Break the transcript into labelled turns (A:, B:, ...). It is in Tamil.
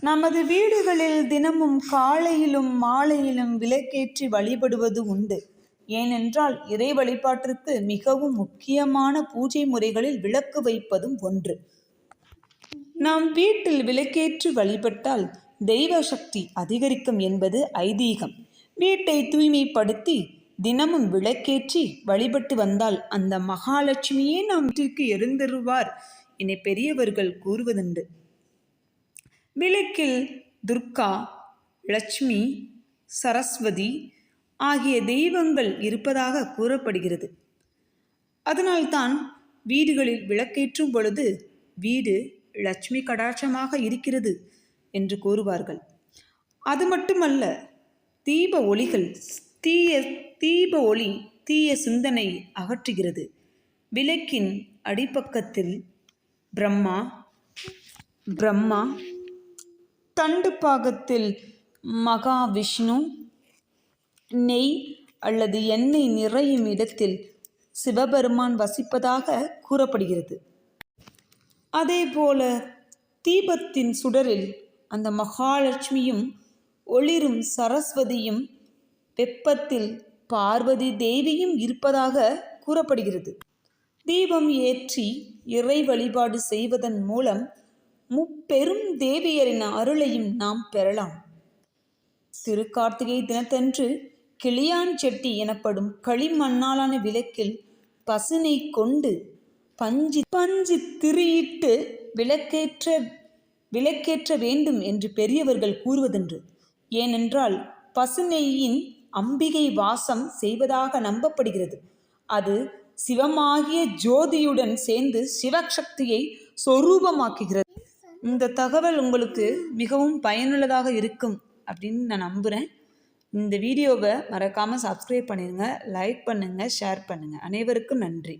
A: நமது வீடுகளில் தினமும் காலையிலும் மாலையிலும் விளக்கேற்றி வழிபடுவது உண்டு. ஏனென்றால் இறை வழிபாட்டிற்கு மிகவும் முக்கியமான பூஜை முறைகளில் விளக்கு வைப்பதும் ஒன்று. நாம் வீட்டில் விளக்கேற்றி வழிபட்டால் தெய்வ சக்தி அதிகரிக்கும் என்பது ஐதீகம். வீட்டை தூய்மைப்படுத்தி தினமும் விளக்கேற்றி வழிபட்டு வந்தால் அந்த மகாலட்சுமியே நாம் வீட்டிற்கு எழுந்தருள்வார் என பெரியவர்கள் கூறுவதுண்டு. விளக்கில் துர்கா, லட்சுமி, சரஸ்வதி ஆகிய தெய்வங்கள் இருப்பதாக கூறப்படுகிறது. அதனால்தான் வீடுகளில் விளக்கேற்றும் பொழுது வீடு லட்சுமி கடாட்சமாக இருக்கிறது என்று கூறுவார்கள். அது மட்டுமல்ல, தீப ஒளிகள் தீய சிந்தனை அகற்றுகிறது. விளக்கின் அடிப்பக்கத்தில் பிரம்மா, தண்டு பாகத்தில் மகாவிஷ்ணு, நெய் அல்லது எண்ணெய் நிறையும் இடத்தில் சிவபெருமான் வசிப்பதாக கூறப்படுகிறது. அதேபோல தீபத்தின் சுடரில் அந்த மகாலட்சுமியும் ஒளிரும் சரஸ்வதியும் வெப்பத்தில் பார்வதி தேவியும் இருப்பதாக கூறப்படுகிறது. தீபம் ஏற்றி இறை வழிபாடு செய்வதன் மூலம் முப்பெரும் தேவியரின் அருளையும் நாம் பெறலாம். திருக்கார்த்திகை தினத்தன்று கிளியான் செட்டி எனப்படும் களிமண்ணாலான விளக்கில் பசுனை கொண்டு பஞ்சு திரியிட்டு விளக்கேற்ற வேண்டும் என்று பெரியவர்கள் கூறுவதென்று. ஏனென்றால் பசுநெய்யின் அம்பிகை வாசம் செய்வதாக நம்பப்படுகிறது. அது சிவமாகிய ஜோதியுடன் சேர்ந்து சிவசக்தியை சொரூபமாக்குகிறது. இந்த தகவல் உங்களுக்கு மிகவும் பயனுள்ளதாக இருக்கும் அப்படின்னு நான் நம்புகிறேன். இந்த வீடியோவை மறக்காமல் சப்ஸ்கிரைப் பண்ணிடுங்க, லைக் பண்ணுங்கள், ஷேர் பண்ணுங்கள். அனைவருக்கும் நன்றி.